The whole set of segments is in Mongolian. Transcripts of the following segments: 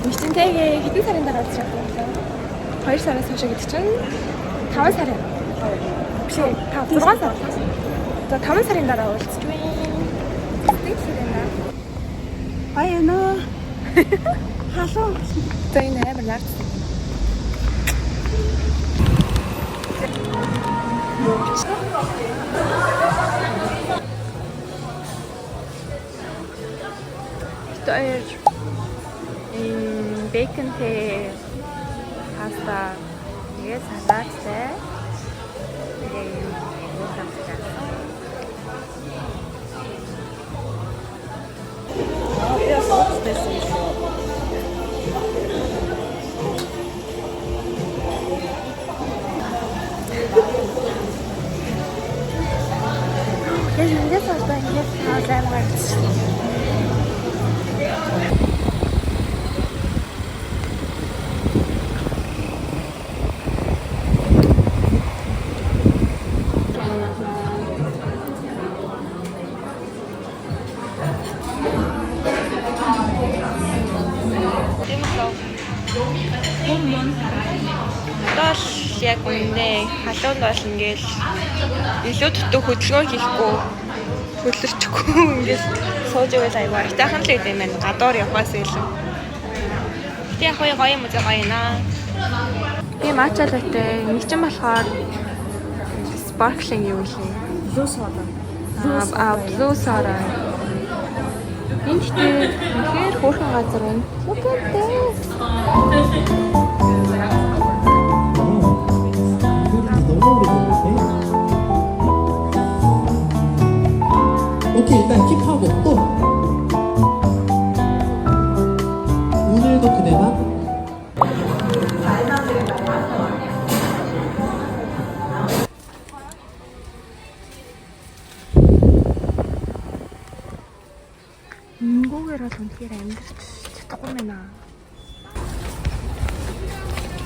Мичнэтэйгээ хэдэн сарын дараа авч чадсан? 2 сараас хойш гэдэг чинь 5 сарын. Биш 6 сар. За 5 сарын дараа уулзч байна. Тэг сарын дараа. Аяна. Халуу. За энэ амар нарт. Стоёж бэйконтэй паста тэгээ салаттай тэгээ уутамтай. Я соус еще. Я не знаю, что они занимаются. Яг үнэ халуунд бол ингээл илүү дутуу хөдөлгөөн хийхгүй хөдлөрчихгүй ингээл сууж ивэл аягүй айтайхан л гэдэг юм байна. Гадуур явахаас илүү. Гэтэ яг гоё юм уу гоё наа. Би матча латте нэг ч юм болохоор sparkling юу хийх. Blue soda. Blue soda. Энд тэгэхээр хөөрхөн газар байна. Look at this. 오케이, 일단 킵하고 또 오늘도 그대만 인공이라서 үнэхээр амьдрч чадахгүй байна.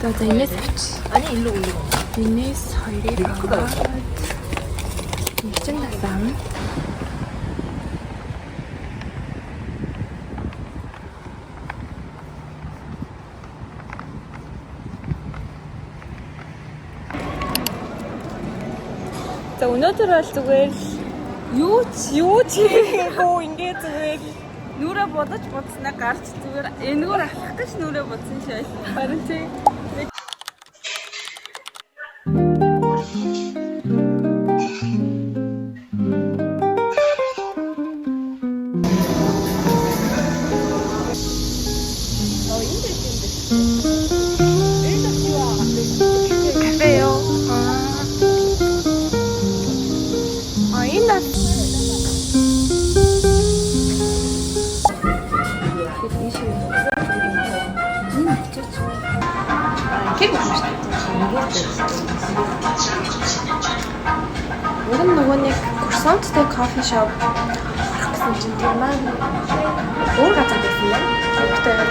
За энэс авч. 아니 일로 올리고. Энэс хоёрыг аваад. Ичин дасан. За өнөөдөр бол зүгээр юу ч хийгээгүй ингээд зүгээр нүрэ бодож бодснаа гарч зүгээр энэгээр алах гэж нүрэ бодсон шээ. харин тийм кафе요. энэ Уг нь нөгөө нэг курсанттай кофе шоп гарах гэсэн чинь тийм аа. Өөр газар байсан юм. Тэгэхээр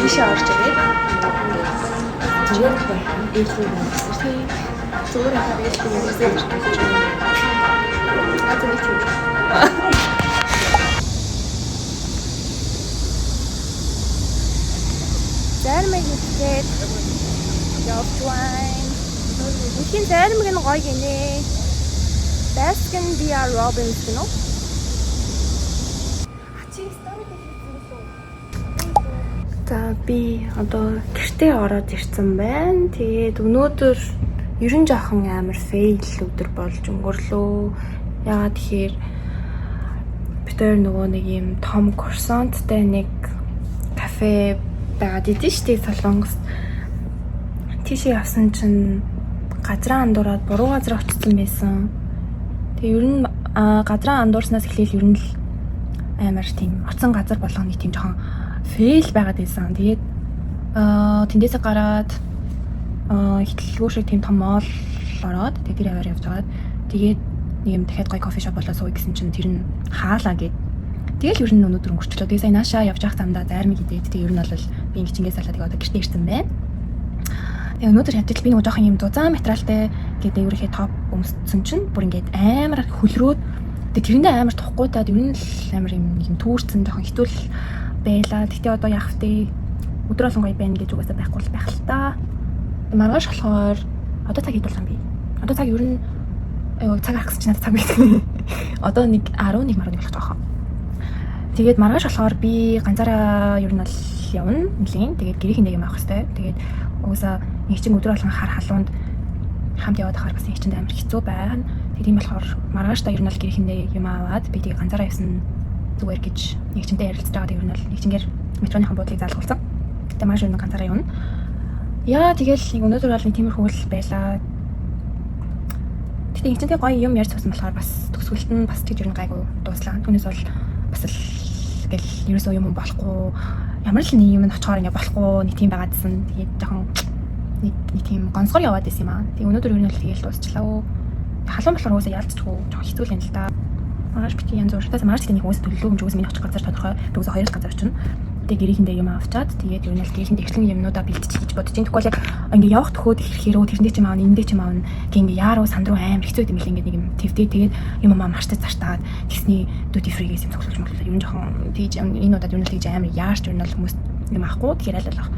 ийшээ орж ирээд зүгээр илүү байна. Зүгээр хаваад ирсэн юм байна. Аа тийм. Зармыг хэлээд явж байна. Ихэн зармыг нь гоё гинэ. Baskin DR Robbins гэнэ үү? За би одоо гэртээ ороод ирсэн байна. Тэгээд өнөөдөр ерөн жоохон амар фейл өдөр болж өнгөрлөө. Яагаад тэгэхээр бид хоёр нөгөө нэг юм том курсанттай нэг кафе байгаад идэв штий Солонгост. Тийшээ явсан чинь газраа андуураад буруу газар очсон байсан. Тэгээ ер нь газраа андуурснаас эхлээл ер нь л амар тийм оцсон газар болгоны тийм жоохон фейл байгаад байсан. Тэгээд тэндээсээ гараад ихтлгүү шиг тийм том моол ороод тэгээд тэр аваар явж байгаад тэгээд нэг юм дахиад гоё кофе шоп болоо сууя гэсэн чинь тэр нь хаалаа гээд тэгэл ер нь өнөөдөр өнгөрчлөө. Тэгээ сая наашаа явж явах замдаа зармиг идээд тэгээ ер нь бол би ингэ чингээс салаад одоо гэртээ ирсэн байна. Тэгээ өнөөдөр хавтал би нэг жоохон юм зузаан материалтай гэдэг ерөөхдөө топ өмссөн чинь бүр ингээд амар хөлрөөд тэгээ тэрэндээ амар тухгүй таад ер нь л амар юм түүрцэн жоохон хитүүл байлаа. Гэтэ одоо яах вэ? өдөр болгон гоё байна гэж угаасаа байхгүй л байх л та. Маргааш болохоор одоо цаг хэд болох юм бэ? Одоо цаг ер нь цаг арах гэсэн чинь цаг байдаг. Одоо нэг 11 маргааны болох жоохоо. Тэгээд маргааш болохоор би ганцаараа ер нь бол явна нэлийн. Тэгээд гэрийн нэг юм авах хэрэгтэй. Тэгээд угаасаа нэг чинь өдөр болгон хар халуунд хамт яваад ахаар бас нэг чинь амар хэцүү байна. Тэгээд тийм болохоор маргааш та ер нь бол гэрийн нэг юм аваад би тэгээд ганцаараа явсан зүгээр гэж нэг чинтэй ярилцж байгаа. Тэгээд ер нь бол нэг чингээр метроныхан буудлыг заалгуулсан. Тэгээд маргааш ер нь ганцаараа явна. Яа тэгэл нэг өнөөдөр бол нэг тиймэрхүү л байлаа. Тэгтээ инстинктээ гоё юм ярьж суусан болохоор бас төгсгөлт нь бас тийж ер нь гайгүй дууслаа. Түүнээс бол бас л гэл ерөөсөө юм болохгүй ямар л нэг юм очихоор ингэ болохгүй нэг тийм байгаадсэн. Тэгээд жоохон нэг тийм гонцгор яваад байсан юм аа. Тэгээд өнөөдөр ер нь л тэгээл дуусчлаа. Халуун болохоор уусаа ялцчихгүй жоохон хэцүү л юм л да. Маргааш бити янз бүр шатаас маргааш гэдэг нэг уусаа төлөвлөгөө юм уусаа миний очих газар тодорхой. Уусаа хоёр л газар очино. Тэгээд гэрийнхэндээ юм авчаад тэгээд ер нь л гэрийнхэнд ихлэн юмнуудаа бэлтчих гэж бодож ин тэгвэл яг ингээ явах төхөөд ирэхээрөө тэрнээ ч юм аав эндээ ч юм аав ингээ яаруу санд руу амар хэцүү юм л ингээ нэг юм твдээ тэгээд юм аа марчтай зартаад тэгсний duty free-гээс юм цогцолж мөглөө юм жоохон тийж энэ удаад ер нь л тийж амар яарч ер нь л хүмүүс юм авахгүй тэгэхээр аль болох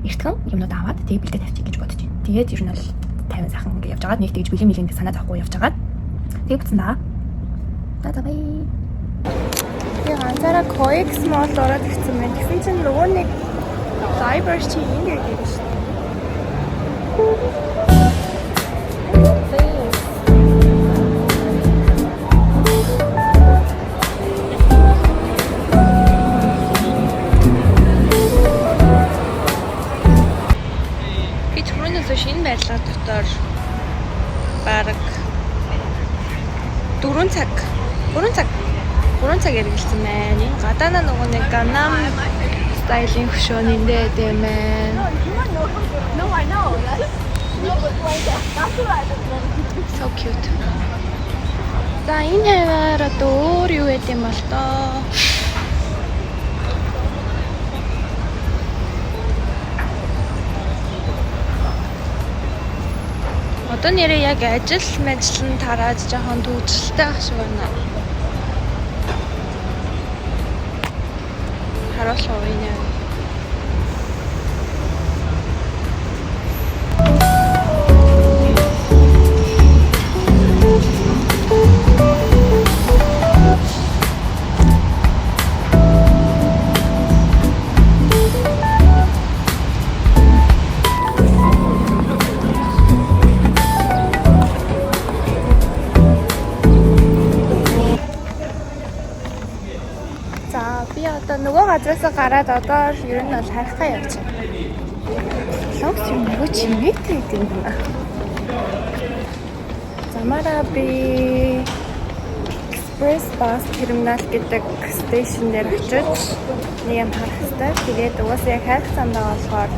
эртхэн юмнууд аваад тэгээд бэлдээ тавьчих гэж бодож байна. Тэгээд ер нь л 50 сайхан ингээ явж байгаа нэг тэгж бэлэн мэлэн санаа зовхгүй явж байгаа. Тэгээд бүтсэн да. Бай. Би ганцаараа Coex Mall ороод ирсэн байна. Тэгсэн чинь нөгөө нэг Cyber чи ингэ гэж шүү. Би түрүүнээс шинэ байрлал дотор бараг 3 цаг ярилцсан байна. Гадаана нөгөө нэг Gangnam Style-ийн хөшөөний дэм байна. No, I know. So cute. За энэ хаваар одоо өөр юу гэдэг юм бол тоо. Одоо нэрээ яг ажил нь тараад жоохон төвчлөлтэй ах шиг байна. Харуулсан уу яа. Би одоо нөгөө газраас гараад одоо ер нь бол харихаа явж байна. Логс юм нөгөө чимээтэй гэдэг юм байна. Замаараа би Express Bus Terminal гэдэг стейшн дээр очиж нэг юм харах хэрэгтэй. Тэгээд угаасаа яг хайх замдаа болохоор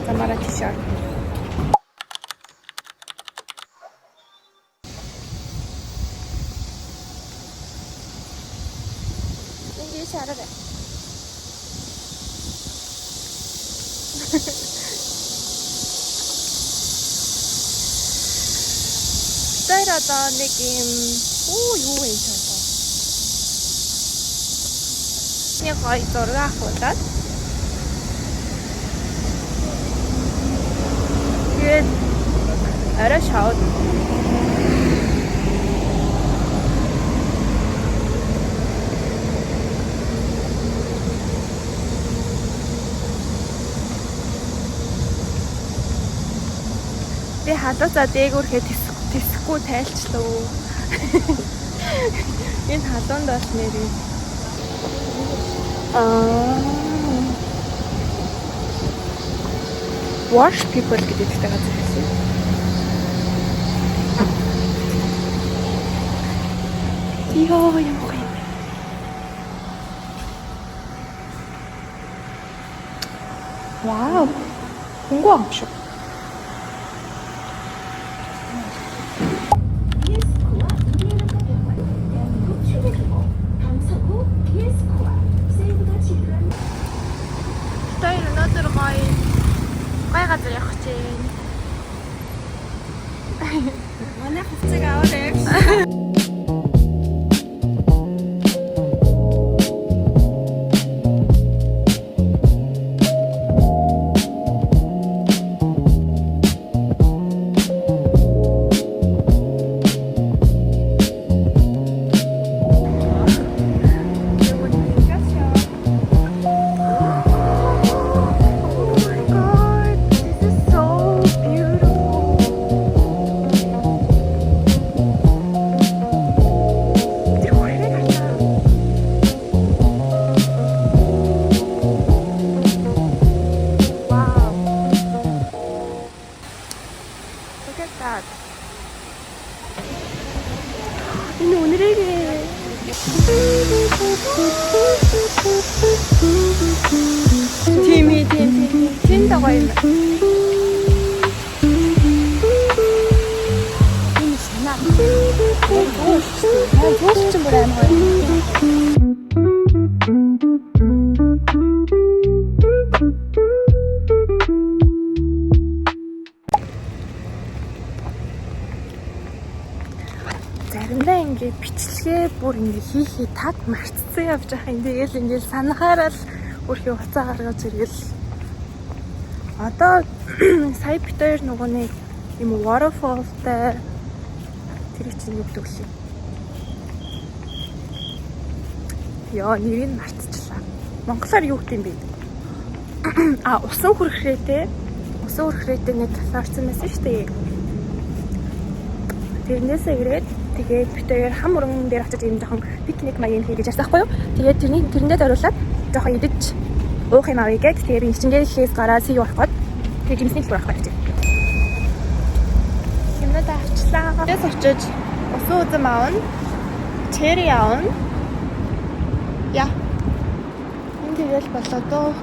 замаараа тийш орно. 잘하네. 스타일하다 느낌. 오, 이거 괜찮다. 그냥 거의 들어가거든. 이게 알아서. Би халуусаа дээгүүрхээ тэсэхгүй тайлчлаа. Энэ халуунд бас нэрээ. Wash people гэдэг газар байсан. Йоо юм гоё. Вау. 궁금한 거. Гай газар явах чинь. Манай хувцас аваад. Үнэхээр гоё юм. Энэ санаа. Зөөч бүр аим гоё. Заримдаа ингээд бичлэгээ бүр ингээд хийхээ таг мартцсан явж байгаа юм. Тэгээл ингээд санахаараа л өөрхий хуцаа гаргаж иргэл. Одоо сая бит хоёр нөгөө нэг юм waterfallтай тэр чинь юу гэдэг вэ? Яа, нэрийг мартчихлаа. Монголоор юу гэдэг юм бэ? Усан хүрхрээтэй. Усан хүрхрээтэй нэг кафе байсан шүү дээ. Тэрнээсээ ирээд тэгээд бит хоёр хам уран дээр очиж ийм жоохон пикник маяг хийж ярьсан байхгүй юу? Тэгээд тэрэндээ зориулаад жоохон идэж уух юм авъя гэж тэгээд би чингээр ихээс гараад сий урах гээд тэгээд жимсний л урах гэж. Юмнаа авчлаа. Тэс очиж усан үзэм аавна. Черри аавна. Яа. Энд тэгэл болоо доо.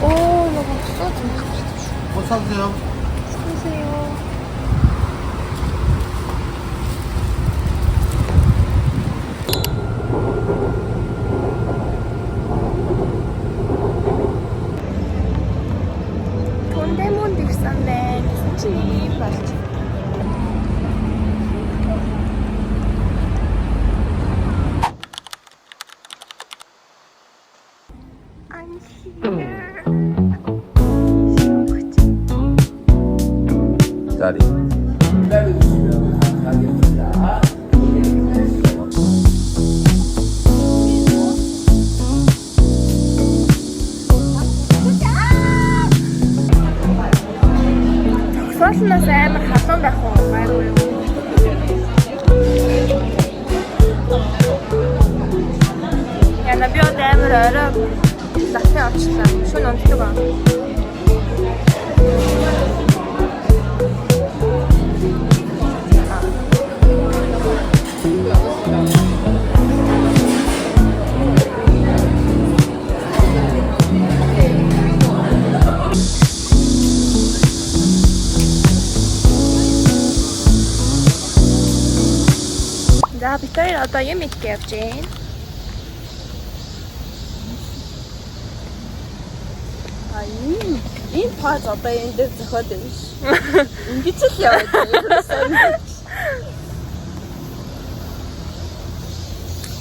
Оо, нөгөө усан үзэм авах. 뭐 사주세요? 사주세요. 돈 때문에 비싼데 솔직히 맛있지. I'm here. 자리. 기다려주시면 감사하겠습니다. Сууснаас амар халуун байх уу? Гайгүй юу? Яна би амар орой латте авчлаа. Шөнө унтдаг аа. За бид хоёр одоо юм идэх явж байна. Ийм паз одоо энэ дээр зохиод байна ш. Ингэж л яваад байна.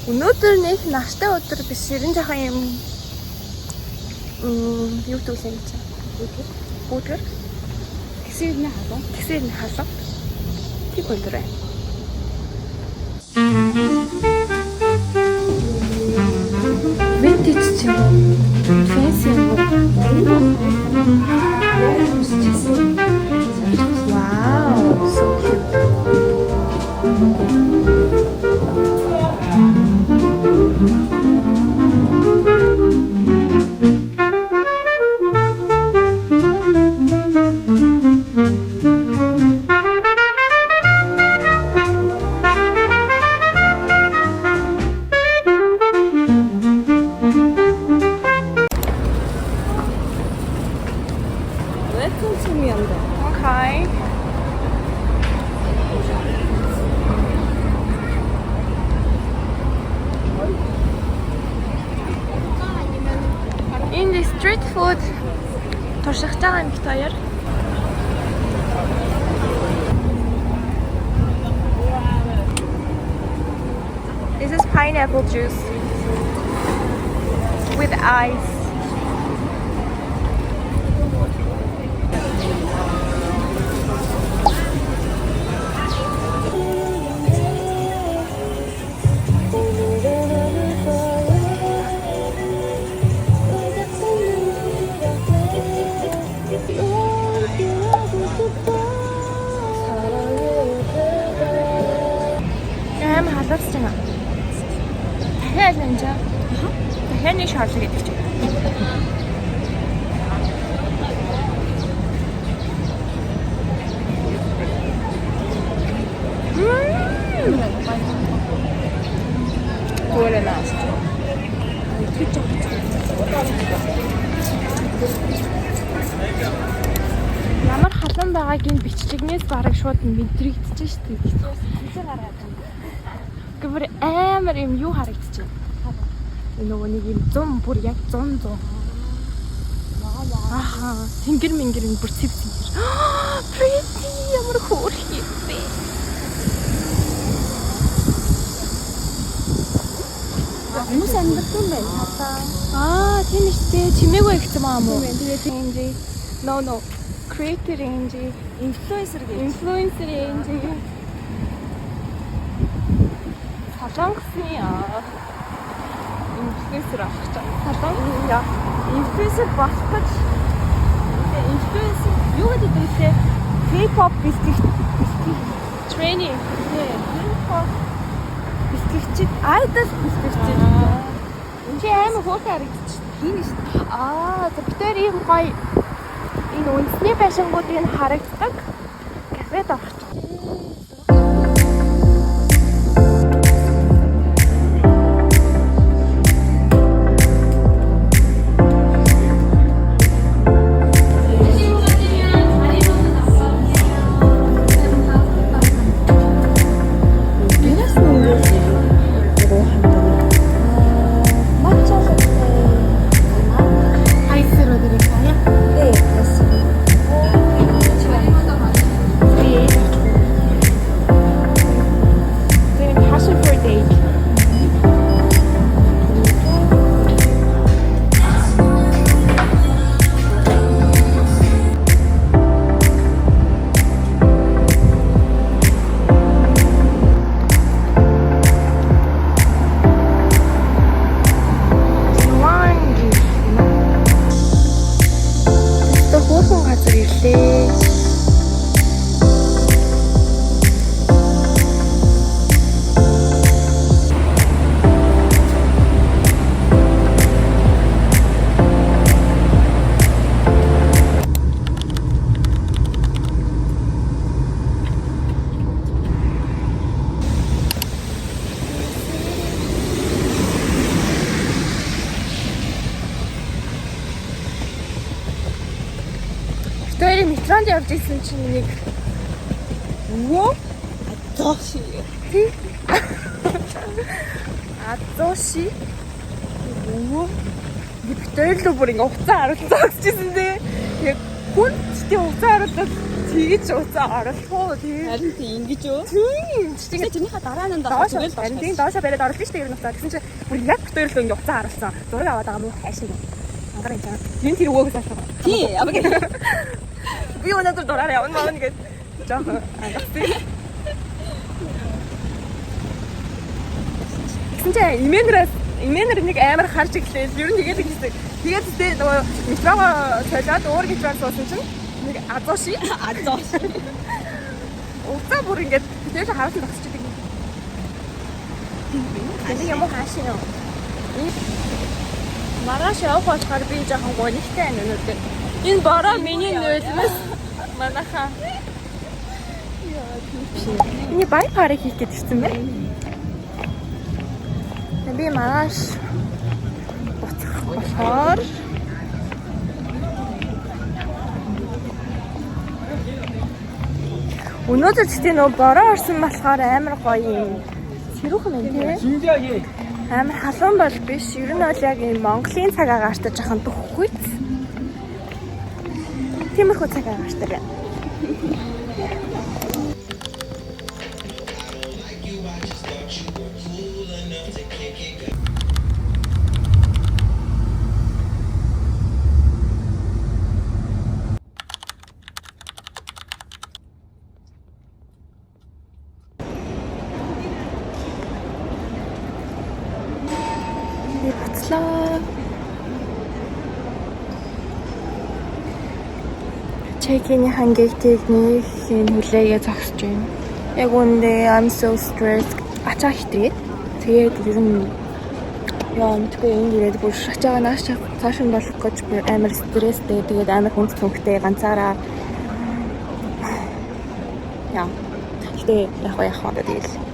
Өнөөдөр нэг наштай өдөр биш, ерэн жоохон юм юу төлөө гэж. Бүгдэр. Тэсэрнэ халуун. Тэсэрнэ халуун. Тэг өдрөө. Vintage ч юм уу? Fancy юм уу? Wow, so cute. Welcome to Myeongdong. Okay. Энэ street food туршиж байгаа юм бит хоёр. This is pineapple juice with ice. Халуусчна. Дахиад энэ. Дахиад нэг шаарлаг гэдэг чинь. Really nice. итгэж байгаа. Ямар халуун байгааг энэ бичлэгнээс бараг шууд мэдрэгдэж штэ. Хэцүү гараад байна. Гэр амар юм юу харагдаж байна. Энэ нөгөө нэг юм 100 бүр яг 100. Аха, тэнгэр мингэр энэ бүр цэв цэвэр. Pretty ямар хөөрхий бэ. Хүмүүс амьддаг юм байна. Тийм ээ. Чимээгүй ихсэн маа мó. Тэгээд No. Creator range, Influencer гэж. influencer range. Солонгосны инфлюенсер авах гэж. Солонгос Influencer болох гэж. Influencer юу гэдэг вэ? K-pop бэлтгэх training. K-pop Бэлтгэгчид idol бэлтгэгчид. Энд амар хөөрхөн харагдчих. хин шүү. Тэгэхээр ийм гоё энэ үндэсний байшингуудыг харагддаг кафед авах. Тэр метронд явж исэн чинь нэг Азоши. Азоши. Битэрл бүр ингээ хуцаа харуулсан зогсчихсэн дээ. Яг хүн тийм хуцаа харуулсан тэгэж хуцаа оруулах уу тийм. Харин тийм ингэж юу? Тийм. Тэгээд тэрнийхээ дараа нь доош барин тийм доошоо бариад оруулсан шүү дээ ер нь хуцаа. Тэгсэн чинь бүр яг битэрл ингээ хуцаа харуулсан. Зураг аваад байгаа юм уу? Хайшиг. Ангараа юм чам. Энэ тэр өгөөс ашиг. Тийм. Би өнөөдөр дураараа явна маа нэгэд жоохон ангацсан. Тэгсэн имэнэр нэг амар харж иглээ. Ер нь тэгээд ихсэн. Тэгээд тэ нөгөө метрого солиод өөр гişвэр суусан чинь нэг Азоши. Уцаа бүр ингээд тэгээд харуулсан тагсчихдаг. Энэ юм уу хаашаа юу? Маргааш явах болохоор би жоохон гонигтай байна өнөөдөр. Энэ бороо миний нөлөөс манайхаа. Миний бай парыг хийх гэж ирсэн бэ? Би маргааш буцах болохоор өнөөдөр ч тийм нөө бороо орсон болохоор амар гоё юм. Сэрүүхэн байна тийм. Амар халуун бол биш. Ер нь бол яг энэ Монголын цаг агаартай жахан дөхөхгүй. Тиймэрхүү цаг агаартай байна. Буцлаа. Чекиний хангигтыг нэг хүлээгээ зогсож байна. Яг үүндээ I'm so stressed. Ачаа хитрээ. Тэгээд ер нь яа мэдгүй энэ ирээд бүр ачаагаа нааш цааш нь болох гэж амар стресстэй. Тэгээд амар хүнс төвхтэй ганцаараа. Яа. Гэтэ яг гэдэг.